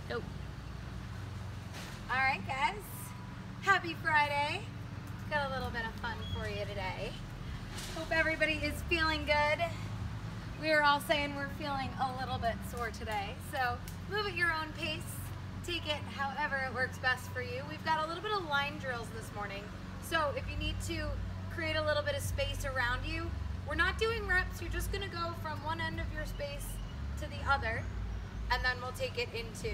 Go. All right, guys. Happy Friday. Got a little bit of fun for you today. Hope everybody is feeling good. We are all saying we're feeling a little bit sore today. So move at your own pace. Take it however it works best for you. We've got a little bit of line drills this morning. So if you need to create a little bit of space around you, we're not doing reps. You're just gonna go from one end of your space to the other, and then we'll take it into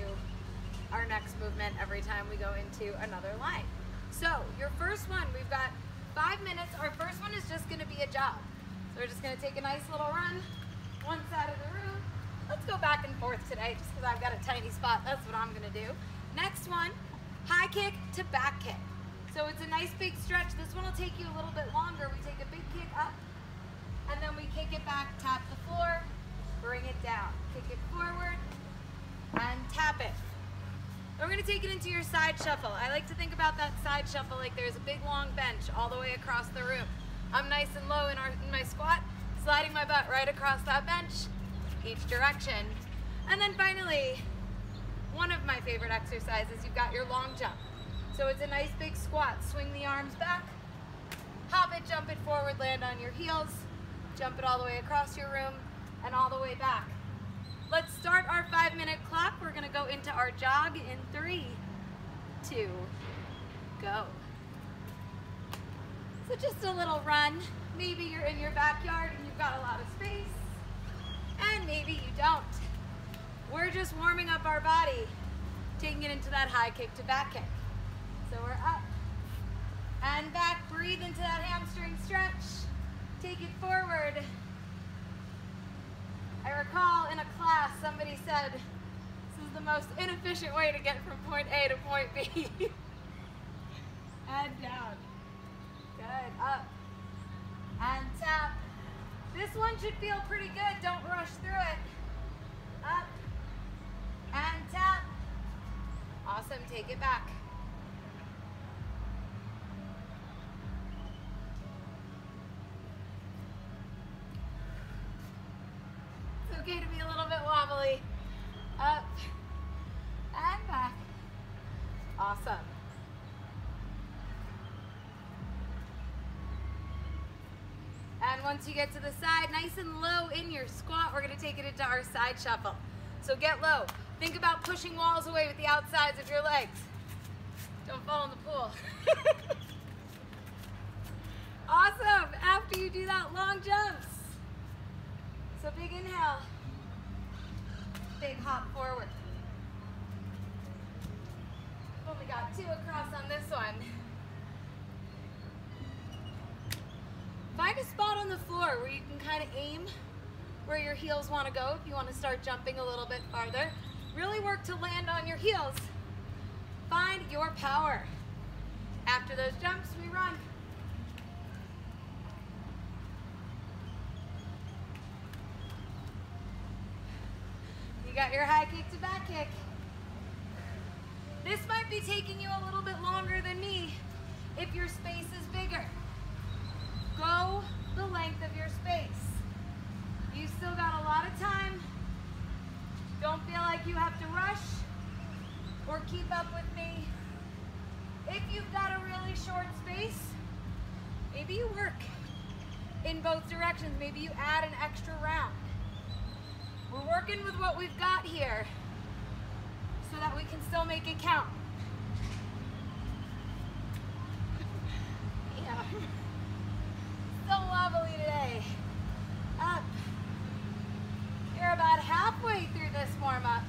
our next movement every time we go into another line. So your first one, we've got 5 minutes. Our first one is just gonna be a jog. So we're just gonna take a nice little run, one side of the room. Let's go back and forth today, just because I've got a tiny spot. That's what I'm gonna do. Next one, high kick to back kick. So it's a nice big stretch. This one will take you a little bit longer. We take a big kick up, and then we kick it back, tap the floor, bring it down. Kick it forward, and tap it. We're gonna take it into your side shuffle. I like to think about that side shuffle like there's a big long bench all the way across the room. I'm nice and low in my squat, sliding my butt right across that bench, each direction. And then finally, one of my favorite exercises, you've got your long jump. So it's a nice big squat. Swing the arms back, hop it, jump it forward, land on your heels, jump it all the way across your room, and all the way back. Let's start our 5-minute clock. We're gonna go into our jog in 3, 2, go. So just a little run. Maybe you're in your backyard and you've got a lot of space, and maybe you don't. We're just warming up our body, taking it into that high kick to back kick. So we're up and back. Breathe into that hamstring stretch. Take it forward. I recall in a class somebody said, this is the most inefficient way to get from point A to point B. And down. Good, up. And tap. This one should feel pretty good. Don't rush through it. Up. And tap. Awesome, take it back. Okay to be a little bit wobbly. Up and back. Awesome. And once you get to the side, nice and low in your squat, we're gonna take it into our side shuffle. So get low. Think about pushing walls away with the outsides of your legs. Don't fall in the pool. Awesome. After you do that, long jumps. So big inhale, big hop forward. Only got 2 across on this one. Find a spot on the floor where you can kind of aim where your heels want to go if you want to start jumping a little bit farther. Really work to land on your heels. Find your power. After those jumps, we run. You got your high kick to back kick. This might be taking you a little bit longer than me if your space is bigger. Go the length of your space. You still got a lot of time. Don't feel like you have to rush or keep up with me. If you've got a really short space, maybe you work in both directions. Maybe you add an extra round. We're working with what we've got here so that we can still make it count. Yeah. So wobbly today. Up. You're about halfway through this warm-up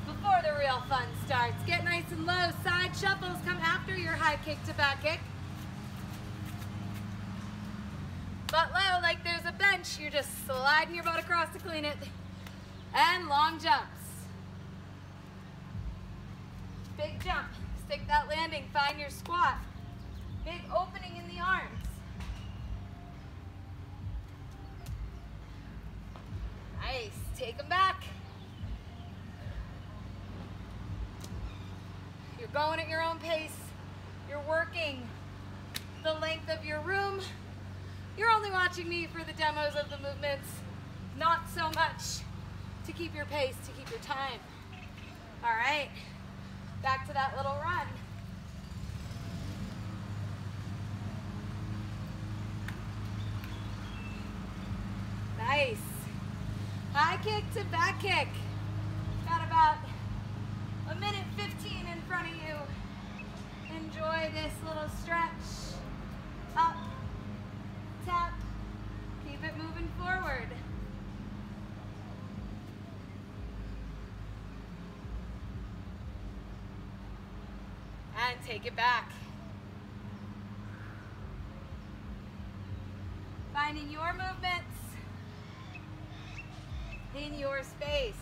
before the real fun starts. Get nice and low. Side shuffles come after your high kick to back kick. Butt low like there's a bench. You're just sliding your butt across to clean it. And long jumps. Big jump. Stick that landing. Find your squat. Big opening in the arms. Nice. Take them back. You're going at your own pace. You're working the length of your room. You're only watching me for the demos of the movements, not so much to keep your pace, to keep your time. All right. kick to back kick. Got about a minute 15 in front of you. Enjoy this little stretch. Up, tap, keep it moving forward. And take it back. Finding your movements in your space.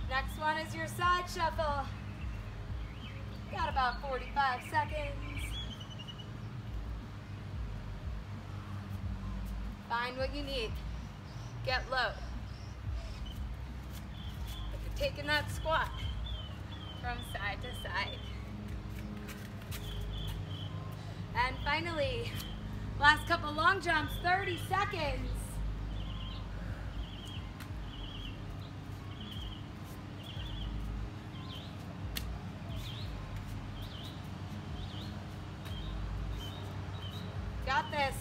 Next one is your side shuffle. Got about 45 seconds. Find what you need. Get low. If you're taking that squat from side to side. And finally, last couple long jumps, 30 seconds. Got this.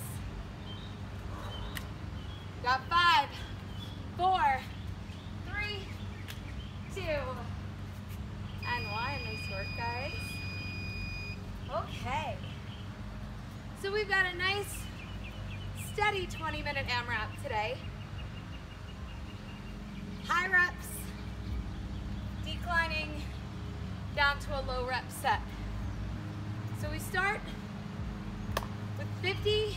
Got 5, 4, 3, 2, and 1. Nice work, guys. Okay. So we've got a nice, steady 20-minute AMRAP today. High reps, declining down to a low rep set. So we start with 50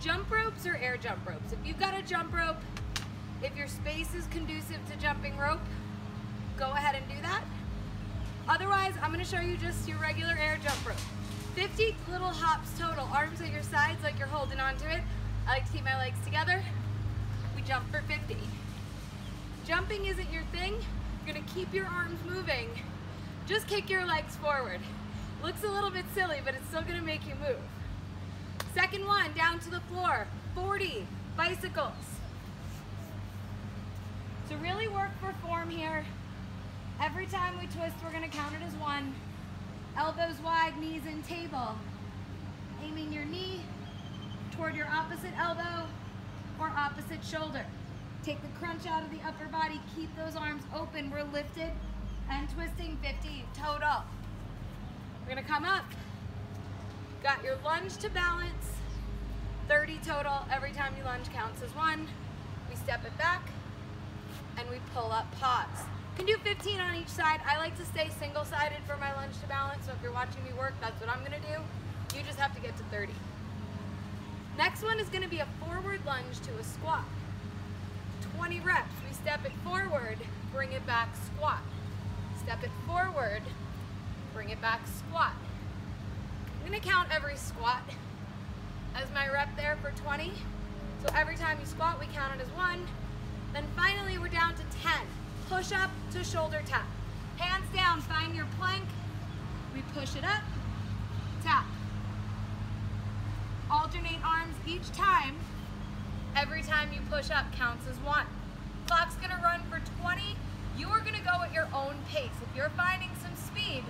jump ropes or air jump ropes. If you've got a jump rope, if your space is conducive to jumping rope, go ahead and do that. Otherwise, I'm going to show you just your regular air jump rope. 50 little hops total, arms at your sides like you're holding onto it. I like to keep my legs together. We jump for 50. Jumping isn't your thing. You're going to keep your arms moving. Just kick your legs forward. Looks a little bit silly, but it's still going to make you move. Second one, down to the floor, 40 bicycles. To really work for form here, every time we twist, we're going to count it as 1. Elbows wide, knees in table. Aiming your knee toward your opposite elbow or opposite shoulder. Take the crunch out of the upper body, keep those arms open. We're lifted and twisting 50 total. We're gonna come up. Got your lunge to balance, 30 total. Every time you lunge counts as 1. We step it back and we pull up, pause. You can do 15 on each side. I like to stay single-sided for my lunge to balance, so if you're watching me work, that's what I'm gonna do. You just have to get to 30. Next one is gonna be a forward lunge to a squat. 20 reps. We step it forward, bring it back, squat. Step it forward, bring it back, squat. I'm gonna count every squat as my rep there for 20. So every time you squat, we count it as 1. Then finally, we're down to 10. Push up to shoulder tap. Hands down, find your plank. We push it up, tap. Alternate arms each time. Every time you push up counts as 1. Clock's gonna run for 20. You are gonna go at your own pace. If you're finding some speed,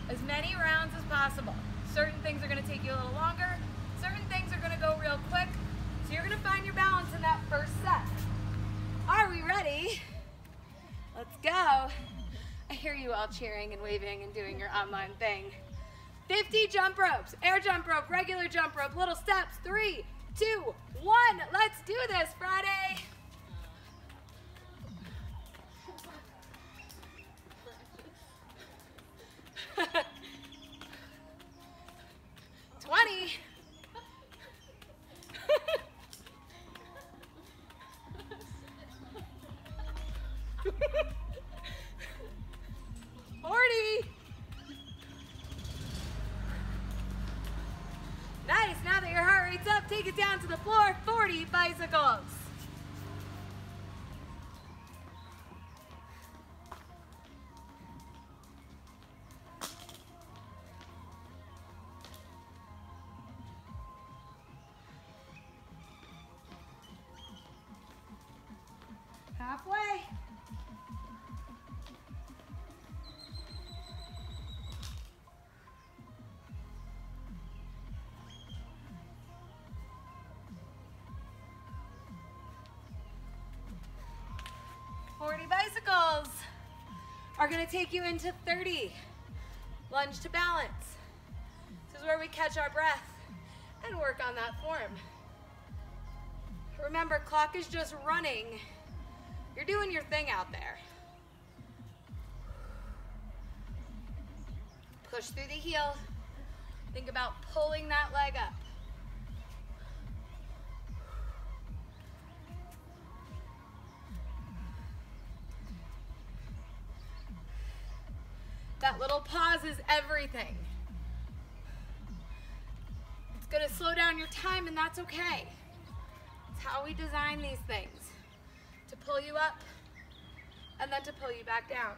as many rounds as possible. Certain things are gonna take you a little longer. Certain things are gonna go real quick. So you're gonna find your balance in that first set. Are we ready? Let's go. I hear you all cheering and waving and doing your online thing. 50 jump ropes, air jump rope, regular jump rope, little steps. 3, 2, 1. Let's do this, Friday. Nice, now that your heart rate's up, take it down to the floor, 40 bicycles. Halfway. bicycles are gonna take you into 30. Lunge to balance. This is where we catch our breath and work on that form. Remember, clock is just running. You're doing your thing out there. Push through the heel. Think about pulling that leg up. That little pause is everything. It's gonna slow down your time, and that's okay. It's how we design these things, to pull you up and then to pull you back down.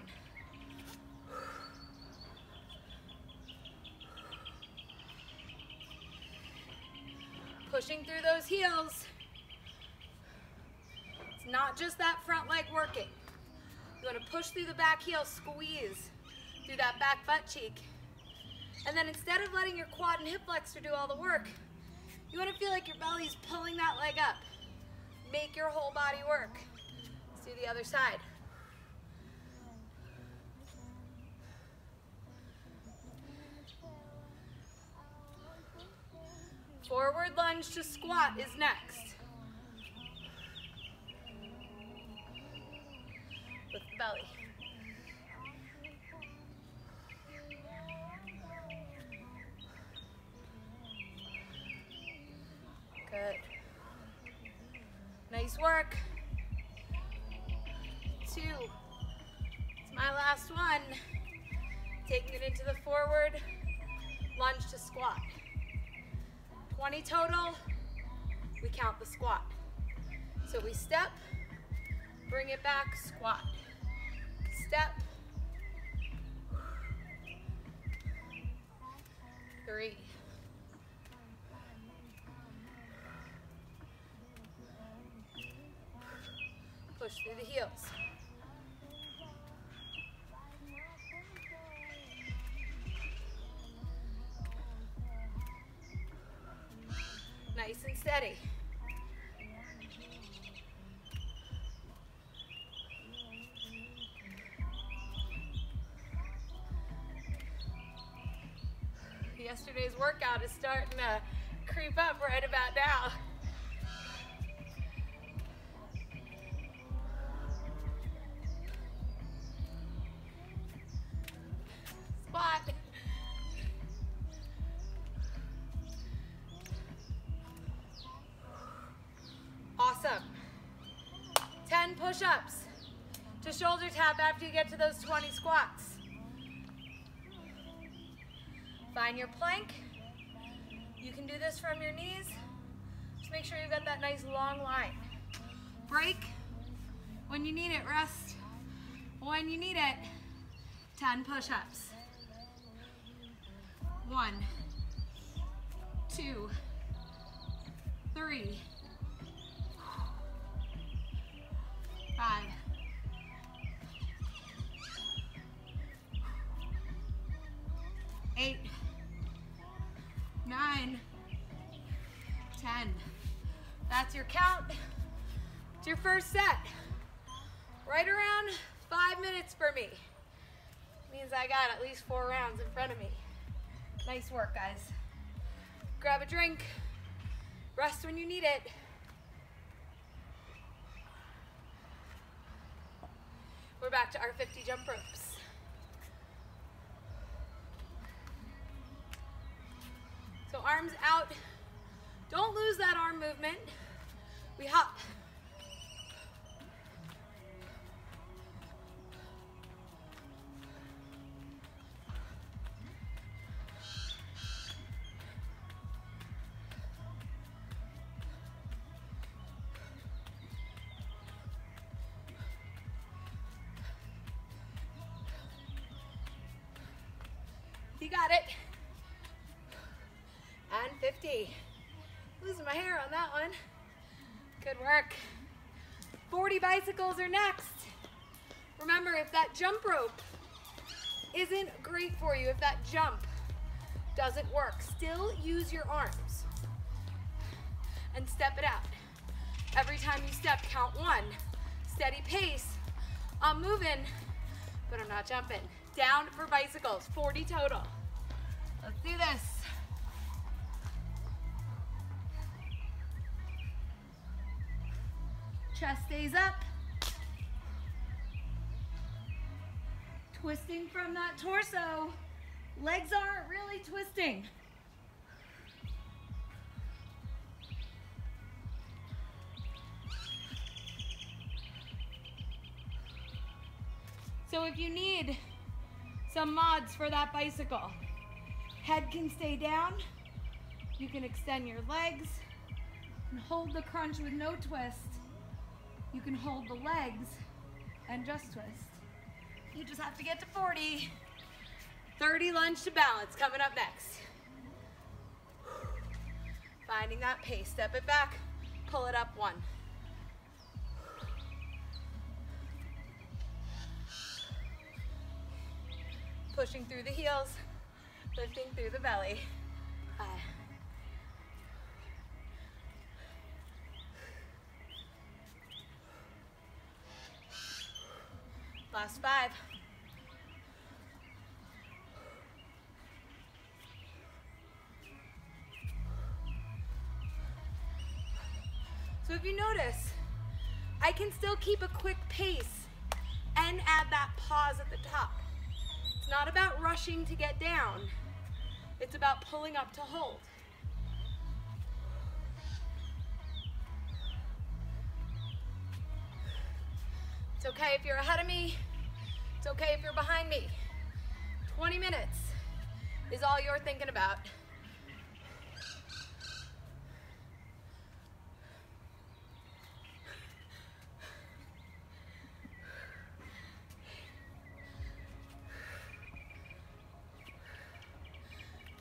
Pushing through those heels. It's not just that front leg working. You want to push through the back heel, squeeze through that back butt cheek. And then instead of letting your quad and hip flexor do all the work, you want to feel like your belly's pulling that leg up. Make your whole body work. Let's do the other side. Forward lunge to squat is next. With the belly. Good. Nice work. 2. It's my last one. Taking it into the forward lunge to squat. 20 total. We count the squat. So we step, bring it back, squat. Step. 3. Push through the heels. Nice and steady. Yesterday's workout is starting to creep up right about now. Squat. Awesome. 10 push-ups to shoulder tap after you get to those 20 squats. Find your plank. You can do this from your knees. Just make sure you've got that nice long line. Break when you need it, rest when you need it. 10 push-ups. 1, 2, 3, 5, 8, 9, 10. That's your count. It's your first set. Right around 5 minutes for me. Means I got at least 4 rounds in front of me. Nice work, guys. Grab a drink. Rest when you need it. We're back to our 50 jump ropes. So arms out. Don't lose that arm movement. We hop. You got it. And 50. Losing my hair on that one. Good work. 40 bicycles are next. Remember, if that jump rope isn't great for you, if that jump doesn't work, still use your arms and step it out. Every time you step, count 1. Steady pace. I'm moving, but I'm not jumping. Down for bicycles, 40 total. Let's do this. Chest stays up. Twisting from that torso. Legs aren't really twisting. So if you need some mods for that bicycle, head can stay down, you can extend your legs and hold the crunch with no twist. You can hold the legs and just twist. You just have to get to 40. 30 lunge to balance coming up next. Finding that pace, step it back, pull it up 1. Pushing through the heels, lifting through the belly. 5. Last 5. So if you notice, I can still keep a quick pace and add that pause at the top. It's not about rushing to get down. It's about pulling up to hold. It's okay if you're ahead of me. It's okay if you're behind me. 20 minutes is all you're thinking about.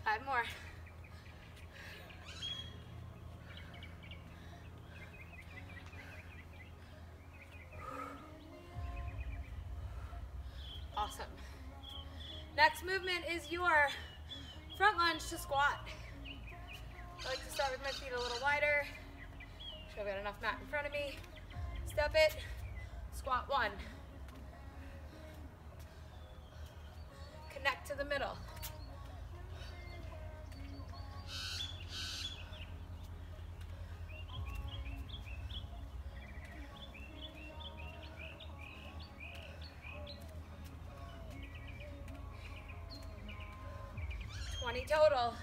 Five more. Awesome. Next movement is your front lunge to squat. I like to start with my feet a little wider. Make sure I've got enough mat in front of me. Step it, squat 1. Connect to the middle. Total.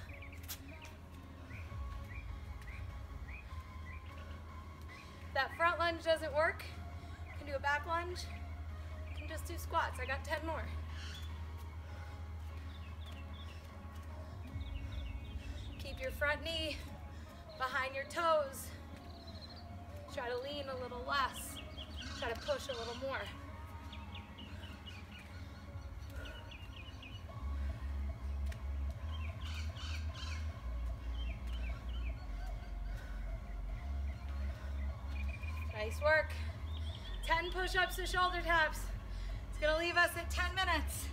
If that front lunge doesn't work, you can do a back lunge. You can just do squats. I got 10 more. Keep your front knee behind your toes. Try to lean a little less. Try to push a little more. Nice work. 10 push-ups to shoulder taps. It's gonna leave us at 10 minutes.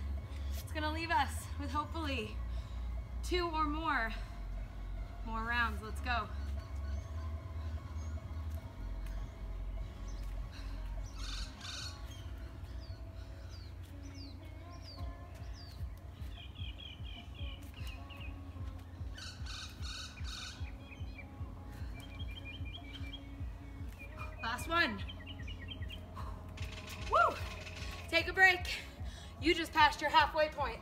It's gonna leave us with hopefully 2 or more rounds. Let's go. Last one. Woo! Take a break. You just passed your halfway point.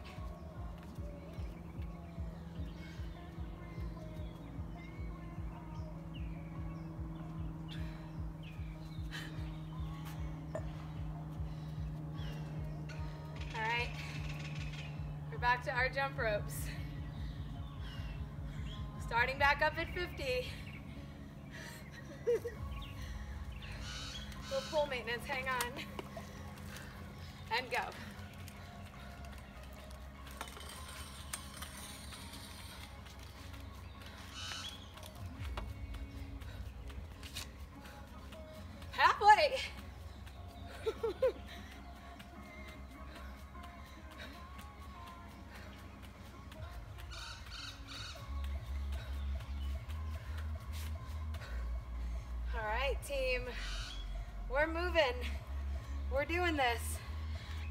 All right. We're back to our jump ropes. Starting back up at 50. Little pull maintenance, hang on. And go. Halfway. All right, team. We're moving. We're doing this.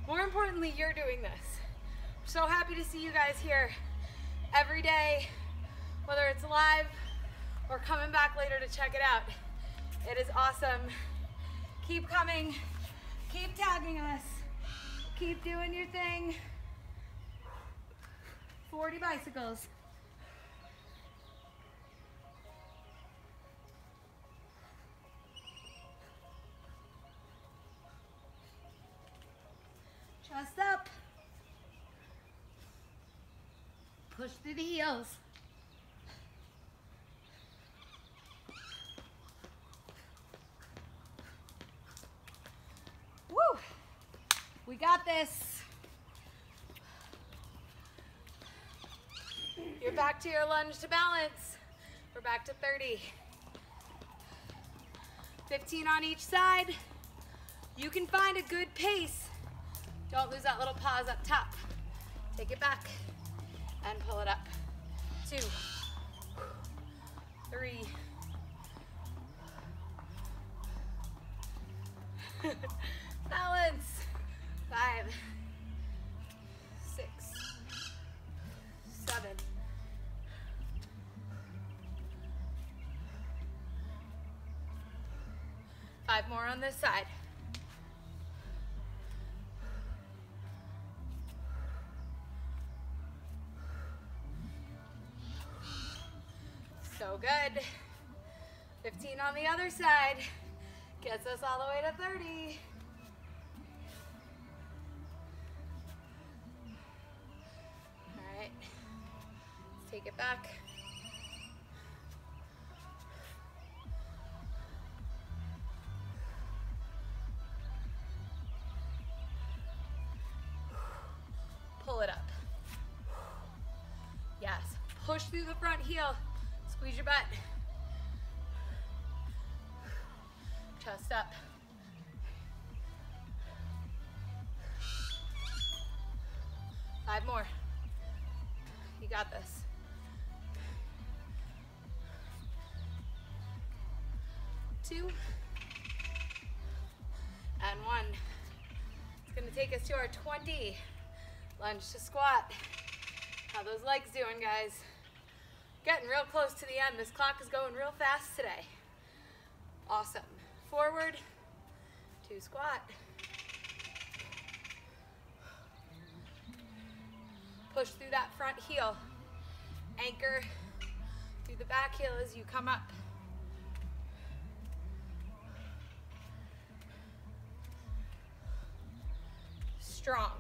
More importantly, you're doing this. I'm so happy to see you guys here every day, whether it's live or coming back later to check it out. It is awesome. Keep coming, keep tagging us, keep doing your thing. 40 bicycles. Chest up. Push through the heels. Woo! We got this. You're back to your lunge to balance. We're back to 30. 15 on each side. You can find a good pace. Don't lose that little pause up top. Take it back and pull it up. 2, 3. Balance. 5, 6, 7. 5 more on this side. So good. 15 on the other side. Gets us all the way to 30. All right. Let's take it back. Pull it up. Yes. Push through the front heel. Squeeze your butt. Chest up. Five more. You got this. Two. And 1. It's going to take us to our 20. Lunge to squat. How those legs doing, guys? Getting real close to the end. This clock is going real fast today. Awesome. Forward, 2 squat. Push through that front heel. Anchor through the back heel as you come up. Strong.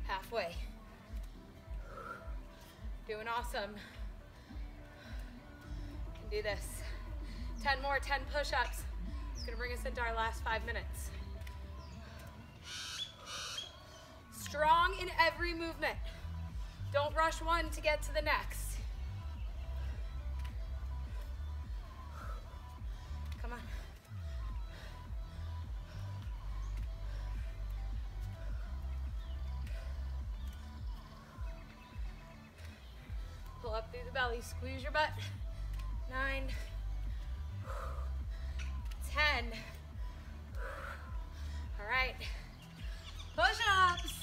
Halfway. Doing awesome. Can do this. 10 more, 10 push-ups. It's gonna bring us into our last 5 minutes. Strong in every movement. Don't rush one to get to the next. Come on. Pull up through the belly, squeeze your butt. 9, 10. All right, push-ups.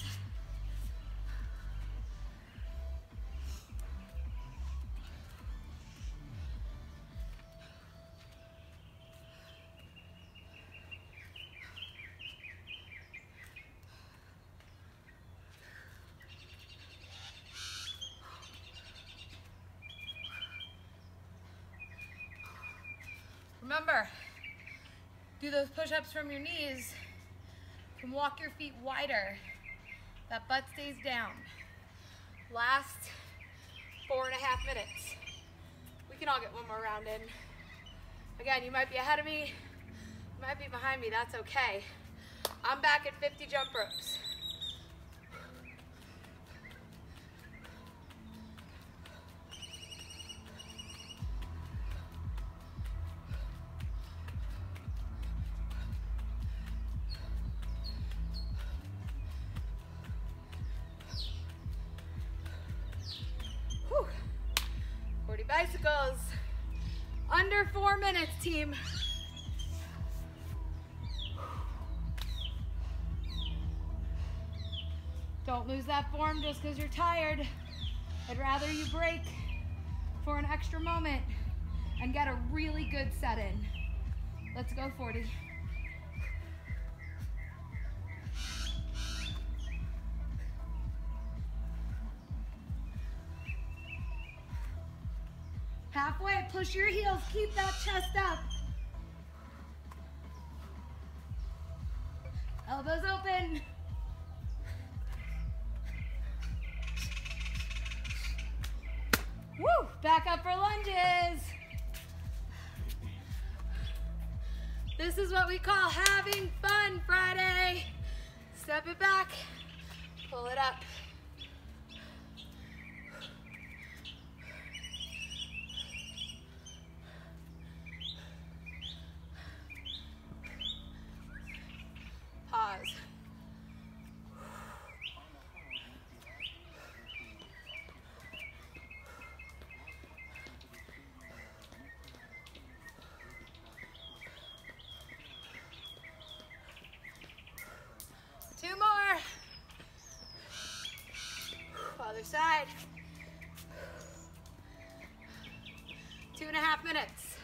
Remember, do those push-ups from your knees. You can walk your feet wider. That butt stays down. Last 4.5 minutes. We can all get one more round in. Again, you might be ahead of me, you might be behind me, that's okay. I'm back at 50 jump ropes. bicycles. Under 4 minutes, team. Don't lose that form just because you're tired. I'd rather you break for an extra moment and get a really good set in. Let's go 40. Halfway, push your heels, keep that chest up. Elbows open. Woo! Back up for lunges. This is what we call having fun Friday. Step it back, pull it up. Pause. Two more. Other side. 2.5 minutes.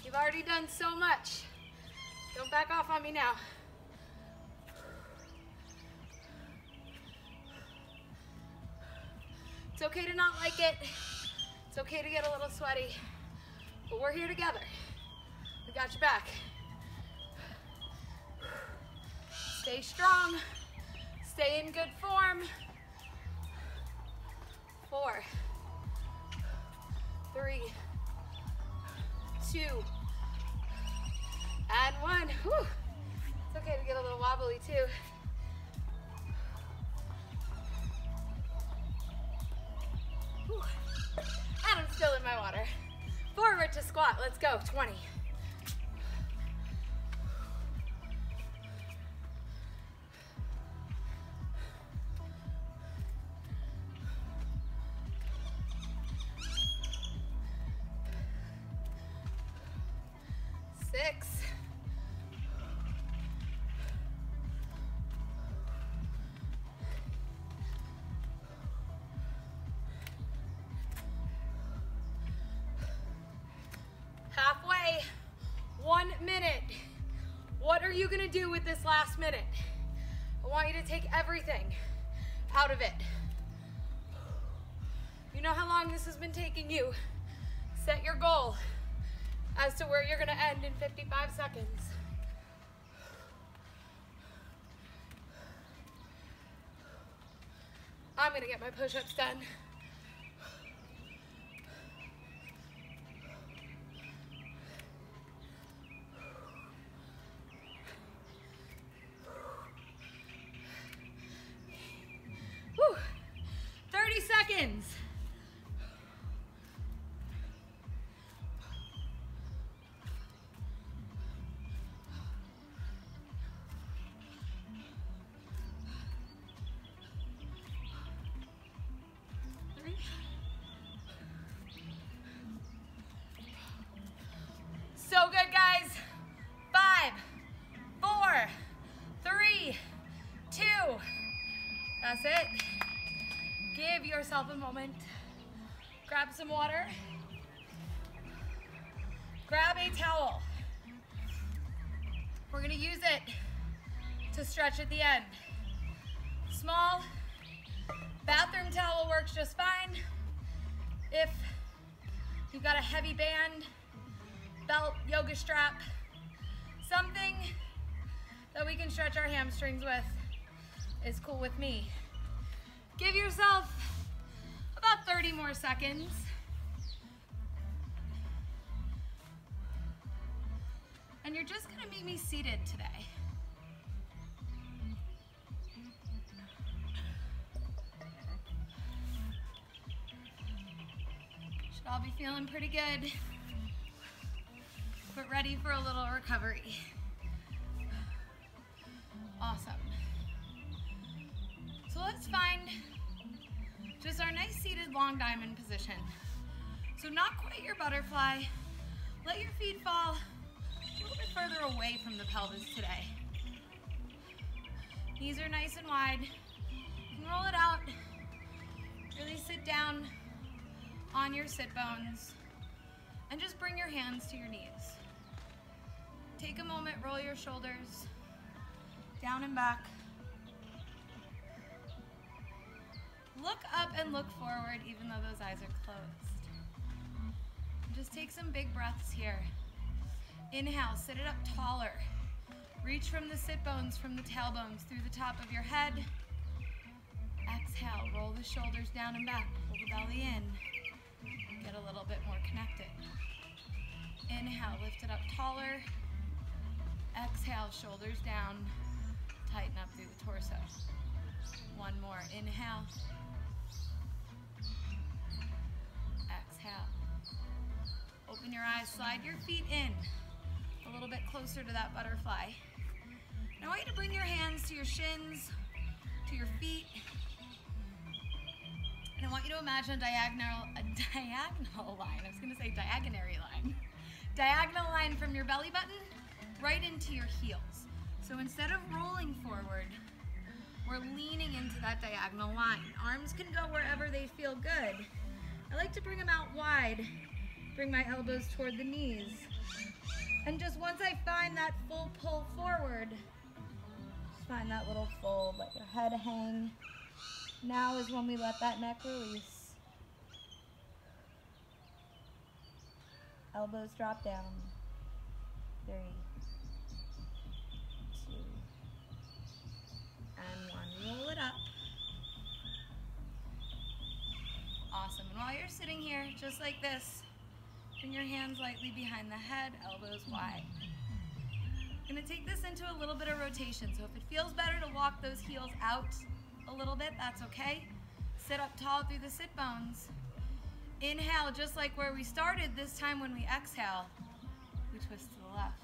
You've already done so much. Don't back off on me now. It's okay to not like it. It's okay to get a little sweaty, but we're here together. We got your back. Stay strong. Stay in good form. 4, 3, 2, and 1. Whew. It's okay to get a little wobbly too. Whew. And I'm still in my water. Forward to squat. Let's go. 20. Halfway, 1 minute. What are you gonna do with this last minute? I want you to take everything out of it. You know how long this has been taking you. Set your goal as to where you're gonna end in 55 seconds. I'm gonna get my push-ups done. Whew. 30 seconds. So good, guys. 5, 4, 3, 2. That's it. Give yourself a moment. Grab some water. Grab a towel. We're gonna use it to stretch at the end. Small bathroom towel works just fine. If you've got a heavy band, belt, yoga strap, something that we can stretch our hamstrings with is cool with me. Give yourself about 30 more seconds. And you're just gonna meet me seated today. Should all be feeling pretty good, but ready for a little recovery. Awesome. So let's find Just our nice seated long diamond position. So not quite your butterfly. Let your feet fall a little bit further away from the pelvis today. Knees are nice and wide. You can roll it out. Really sit down on your sit bones and just bring your hands to your knees. Take a moment, roll your shoulders down and back. Look up and look forward even though those eyes are closed. Just take some big breaths here. Inhale, sit it up taller. Reach from the sit bones, from the tailbones, through the top of your head. Exhale, roll the shoulders down and back. Pull the belly in. Get a little bit more connected. Inhale, lift it up taller. Exhale, shoulders down. Tighten up through the torso. One more, inhale. Exhale. Open your eyes, slide your feet in a little bit closer to that butterfly. Now I want you to bring your hands to your shins, to your feet. And I want you to imagine a diagonal line. I was gonna say diagonary line. Diagonal line from your belly button right into your heels. So instead of rolling forward, we're leaning into that diagonal line. Arms can go wherever they feel good. I like to bring them out wide. Bring my elbows toward the knees. And just once I find that full pull forward, just find that little fold, let your head hang. Now is when we let that neck release. Elbows drop down. 3, 2, and 1. Roll it up. Awesome. And while you're sitting here, just like this, bring your hands lightly behind the head, elbows wide. I'm gonna take this into a little bit of rotation. So if it feels better to walk those heels out a little bit, that's okay. Sit up tall through the sit bones. Inhale, just like where we started. This time when we exhale, we twist to the left.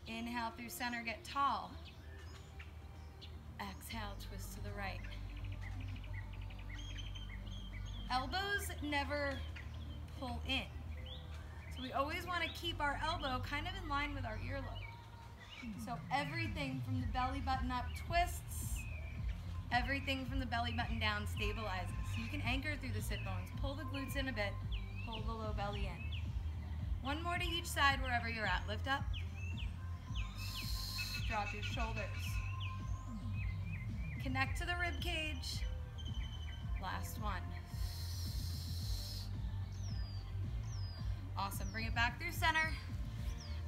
Inhale through center, get tall. Exhale, twist to the right. Elbows never pull in. So we always want to keep our elbow kind of in line with our earlobe. So everything from the belly button up twists, everything from the belly button down stabilizes. So you can anchor through the sit bones, pull the glutes in a bit, pull the low belly in. One more to each side wherever you're at. Lift up, drop your shoulders. Connect to the rib cage. Last one. Awesome, bring it back through center.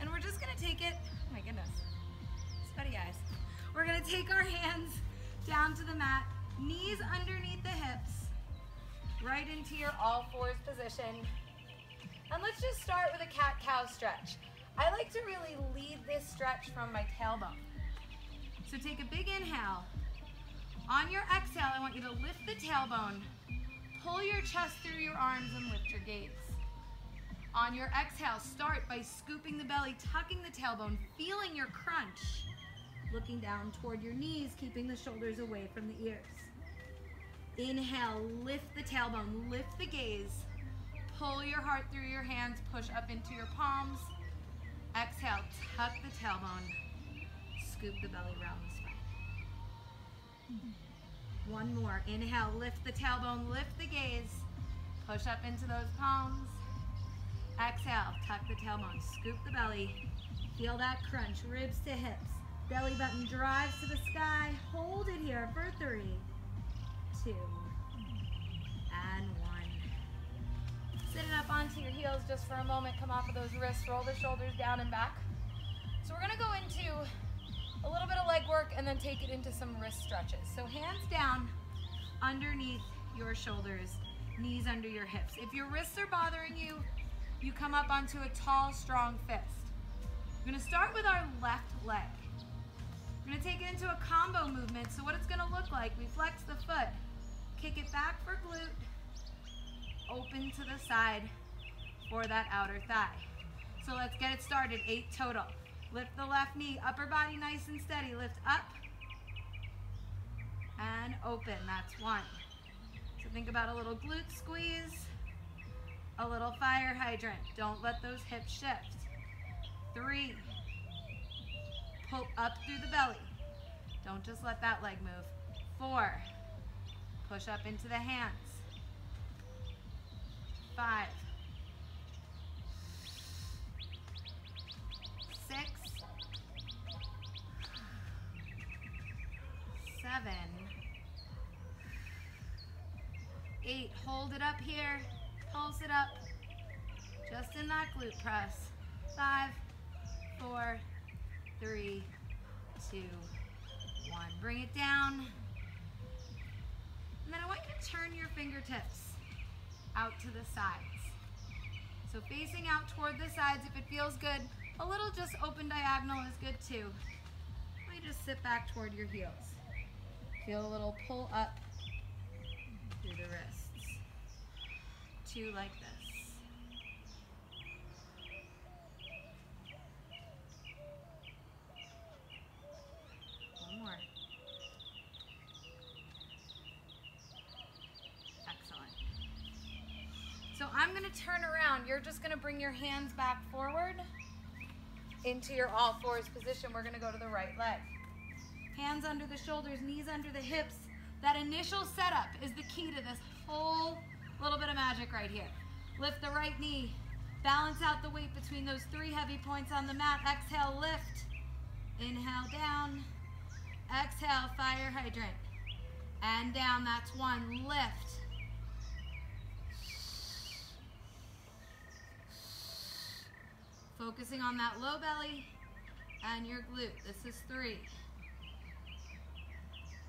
And we're just gonna take it, oh my goodness, sweaty eyes. We're gonna take our hands down to the mat, knees underneath the hips, right into your all fours position. And let's just start with a cat-cow stretch. I like to really lead this stretch from my tailbone. So take a big inhale. On your exhale, I want you to lift the tailbone, pull your chest through your arms and lift your gaze. On your exhale, start by scooping the belly, tucking the tailbone, feeling your crunch, looking down toward your knees, keeping the shoulders away from the ears. Inhale, lift the tailbone, lift the gaze, pull your heart through your hands, push up into your palms. Exhale, tuck the tailbone, scoop the belly around the spine. One more, inhale, lift the tailbone, lift the gaze, push up into those palms. Exhale, tuck the tailbone, scoop the belly, feel that crunch, ribs to hips, belly button drives to the sky, hold it here for 3, 2, and 1. Sit it up onto your heels just for a moment, come off of those wrists, roll the shoulders down and back. So we're gonna go into a little bit of leg work and then take it into some wrist stretches. So hands down underneath your shoulders, knees under your hips. If your wrists are bothering you, you come up onto a tall, strong fist. We're gonna start with our left leg. We're gonna take it into a combo movement. So what it's gonna look like, we flex the foot, kick it back for glute, open to the side for that outer thigh. So let's get it started, 8 total. Lift the left knee, upper body nice and steady, lift up, and open. That's 1. So think about a little glute squeeze, a little fire hydrant. Don't let those hips shift. 3. Pull up through the belly. Don't just let that leg move. 4. Push up into the hands. 5. 6. 7. 8. Hold it up here. Pulse it up. Just in that glute press. 5, 4, 3, 2, 1. Bring it down. And then I want you to turn your fingertips out to the sides. So facing out toward the sides if it feels good. A little just open diagonal is good too. Let me just sit back toward your heels. Feel a little pull up through the wrists. 2 like this. One more. Excellent. So I'm going to turn around. You're just going to bring your hands back forward into your all fours position. We're going to go to the right leg. Hands under the shoulders, knees under the hips. That initial setup is the key to this whole little bit of magic right here. Lift the right knee. Balance out the weight between those 3 heavy points on the mat. Exhale, lift. Inhale, down. Exhale, fire hydrant. And down, that's 1. Lift. Focusing on that low belly and your glute. This is 3.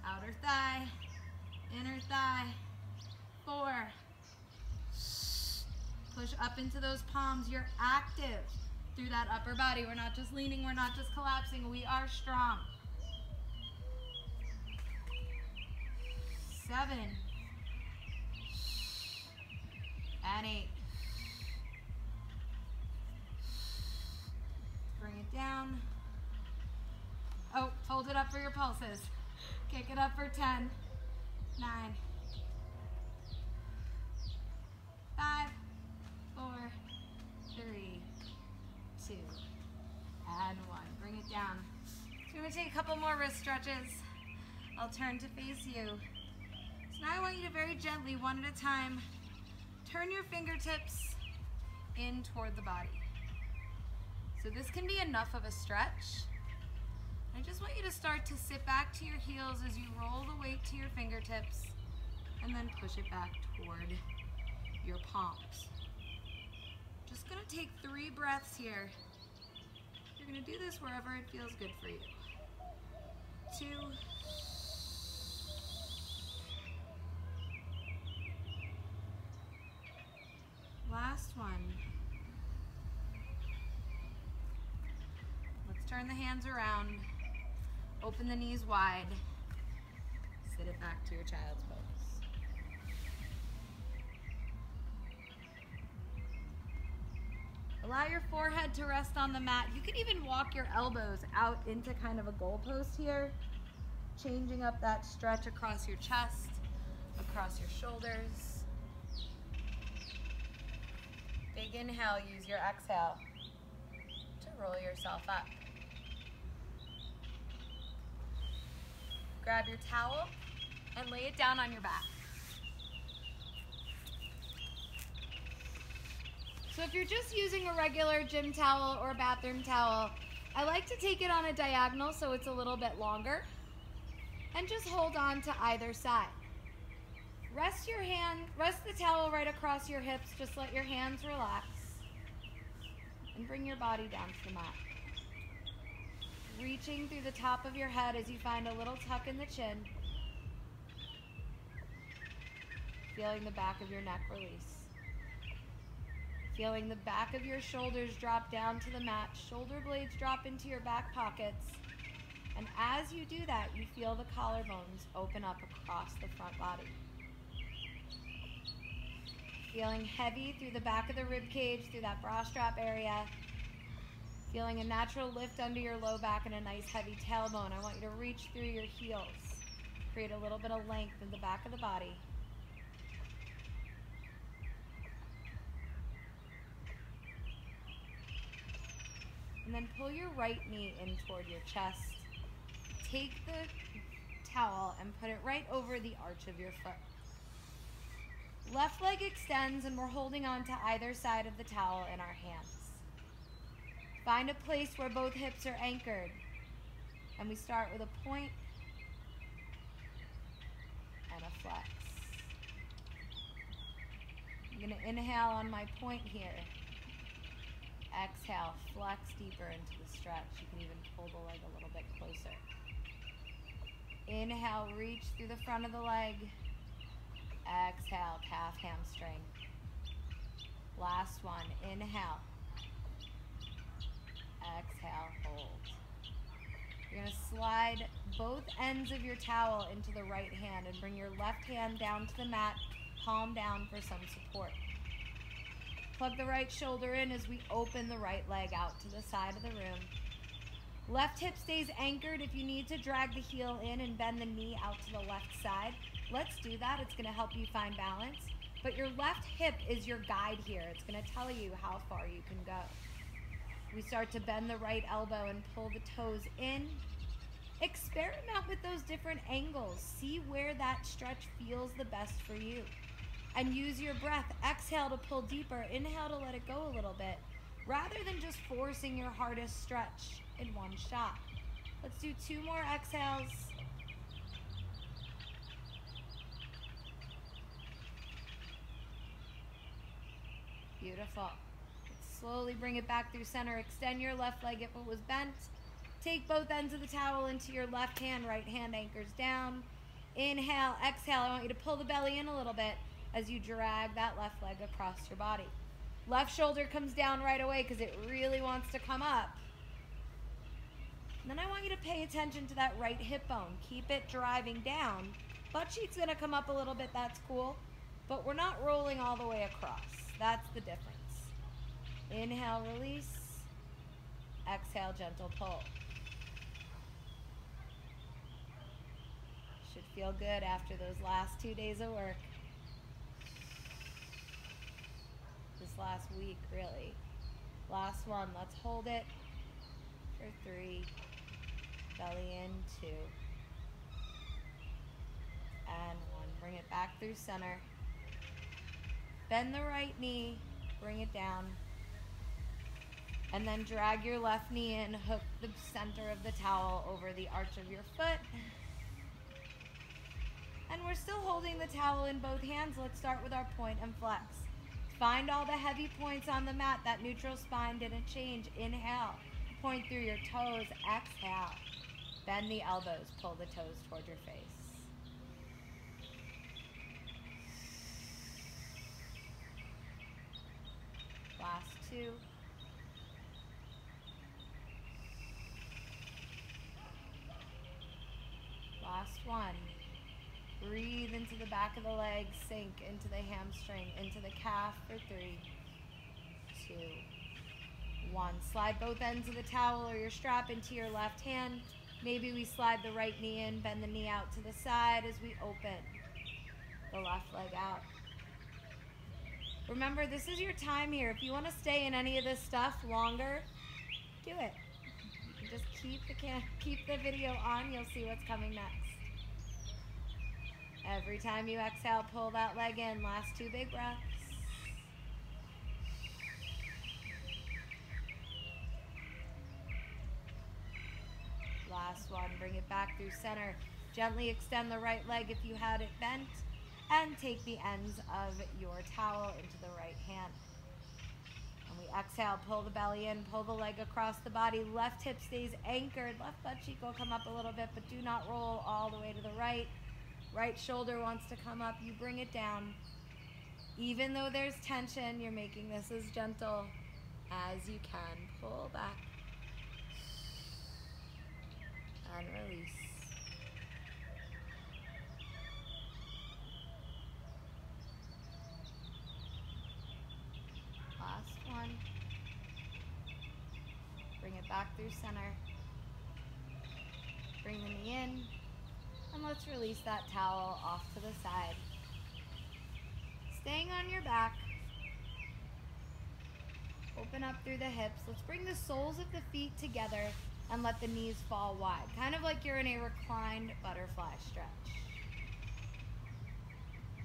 Outer thigh, inner thigh. 4. Push up into those palms. You're active through that upper body. We're not just leaning, we're not just collapsing. We are strong. 7. And 8. Bring it down. Oh, hold it up for your pulses. Kick it up for 10, 9, 5, 4, 3, 2, and 1. Bring it down. So we're going to take a couple more wrist stretches. I'll turn to face you. So now I want you to very gently, one at a time, turn your fingertips in toward the body. So this can be enough of a stretch. I just want you to start to sit back to your heels as you roll the weight to your fingertips and then push it back toward your palms. Just gonna take 3 breaths here. You're gonna do this wherever it feels good for you. 2. Last one. Let's turn the hands around. Open the knees wide. Sit it back to your child's pose. Allow your forehead to rest on the mat. You can even walk your elbows out into kind of a goalpost here, changing up that stretch across your chest, across your shoulders. Big inhale, use your exhale to roll yourself up. Grab your towel and lay it down on your back. So if you're just using a regular gym towel or bathroom towel, I like to take it on a diagonal so it's a little bit longer. And just hold on to either side. Rest the towel right across your hips, just let your hands relax. And bring your body down to the mat. Reaching through the top of your head as you find a little tuck in the chin. Feeling the back of your neck release. Feeling the back of your shoulders drop down to the mat. Shoulder blades drop into your back pockets. And as you do that, you feel the collarbones open up across the front body. Feeling heavy through the back of the rib cage, through that bra strap area. Feeling a natural lift under your low back and a nice heavy tailbone. I want you to reach through your heels. Create a little bit of length in the back of the body. And then pull your right knee in toward your chest. Take the towel and put it right over the arch of your foot. Left leg extends and we're holding on to either side of the towel in our hands. Find a place where both hips are anchored. And we start with a point and a flex. I'm going to inhale on my point here. Exhale, flex deeper into the stretch. You can even pull the leg a little bit closer. Inhale, reach through the front of the leg. Exhale, calf, hamstring. Last one, inhale. Exhale, hold. You're going to slide both ends of your towel into the right hand and bring your left hand down to the mat, palm down for some support. Plug the right shoulder in as we open the right leg out to the side of the room. Left hip stays anchored. If you need to drag the heel in and bend the knee out to the left side, let's do that. It's going to help you find balance. But your left hip is your guide here. It's going to tell you how far you can go. We start to bend the right elbow and pull the toes in. Experiment with those different angles. See where that stretch feels the best for you. And use your breath. Exhale to pull deeper. Inhale to let it go a little bit. Rather than just forcing your hardest stretch in one shot. Let's do 2 more exhales. Beautiful. Slowly bring it back through center. Extend your left leg if it was bent. Take both ends of the towel into your left hand. Right hand anchors down. Inhale, exhale. I want you to pull the belly in a little bit as you drag that left leg across your body. Left shoulder comes down right away because it really wants to come up. And then I want you to pay attention to that right hip bone. Keep it driving down. Butt cheek's going to come up a little bit. That's cool. But we're not rolling all the way across. That's the difference. Inhale, release. Exhale, gentle pull. Should feel good after those last 2 days of work. This last week, really. Last one. Let's hold it for 3. Belly in, 2. And 1. Bring it back through center. Bend the right knee. Bring it down. And then drag your left knee in. Hook the center of the towel over the arch of your foot. And we're still holding the towel in both hands. Let's start with our point and flex. Find all the heavy points on the mat. That neutral spine didn't change. Inhale. Point through your toes. Exhale. Bend the elbows. Pull the toes toward your face. Last 2. Last 1. Breathe into the back of the leg, sink into the hamstring, into the calf for 3, 2, 1. Slide both ends of the towel or your strap into your left hand. Maybe we slide the right knee in, bend the knee out to the side as we open the left leg out. Remember, this is your time here. If you want to stay in any of this stuff longer, do it. You can just keep the video on. You'll see what's coming next. Every time you exhale, pull that leg in. Last 2 big breaths. Last one. Bring it back through center. Gently extend the right leg if you had it bent. And take the ends of your towel into the right hand. And we exhale, pull the belly in, pull the leg across the body. Left hip stays anchored. Left butt cheek will come up a little bit, but do not roll all the way to the right. Right shoulder wants to come up. You bring it down. Even though there's tension, you're making this as gentle as you can. Pull back. And release. Last one. Bring it back through center. Bring the knee in. And And let's release that towel off to the side. Staying on your back. Open up through the hips. Let's bring the soles of the feet together and let the knees fall wide. Kind of like you're in a reclined butterfly stretch.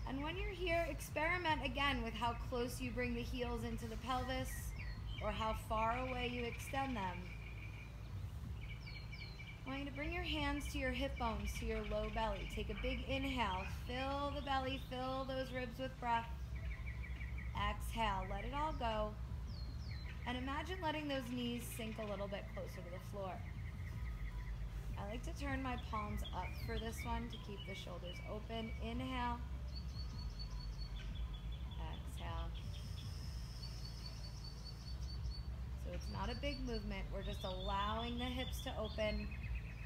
And when you're here, experiment again with how close you bring the heels into the pelvis or how far away you extend them. I want you to bring your hands to your hip bones, to your low belly. Take a big inhale. Fill the belly, fill those ribs with breath. Exhale, let it all go. And imagine letting those knees sink a little bit closer to the floor. I like to turn my palms up for this one to keep the shoulders open. Inhale. Exhale. So it's not a big movement. We're just allowing the hips to open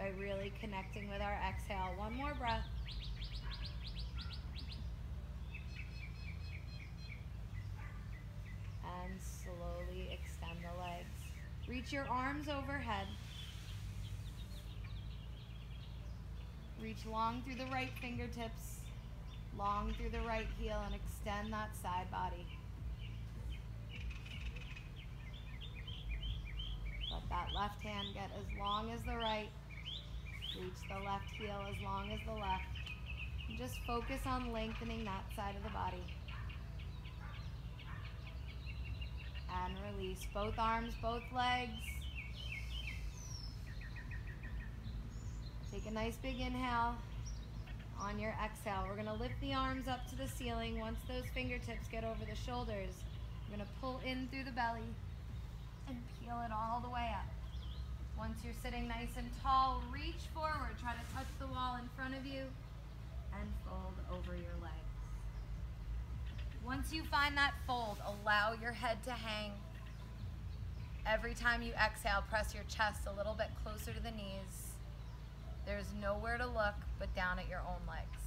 by really connecting with our exhale. One more breath. And slowly extend the legs. Reach your arms overhead. Reach long through the right fingertips, long through the right heel, and extend that side body. Let that left hand get as long as the right. Reach the left heel as long as the left. And just focus on lengthening that side of the body. And release both arms, both legs. Take a nice big inhale. On your exhale, we're gonna lift the arms up to the ceiling. Once those fingertips get over the shoulders, we're gonna pull in through the belly and peel it all the way up. Once you're sitting nice and tall, reach forward. Try to touch the wall in front of you and fold over your legs. Once you find that fold, allow your head to hang. Every time you exhale, press your chest a little bit closer to the knees. There's nowhere to look but down at your own legs.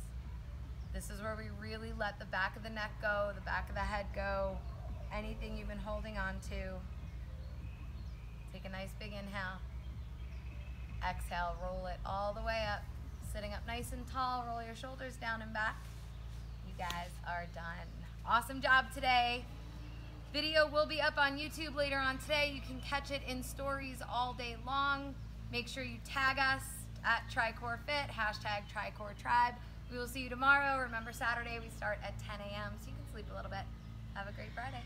This is where we really let the back of the neck go, the back of the head go, anything you've been holding on to. Take a nice big inhale. Exhale, roll it all the way up. Sitting up nice and tall, roll your shoulders down and back. You guys are done. Awesome job today. Video will be up on YouTube later on today. You can catch it in stories all day long. Make sure you tag us at TriCore Fit, hashtag TriCore Tribe. We will see you tomorrow. Remember, Saturday we start at 10 a.m. so you can sleep a little bit. Have a great Friday.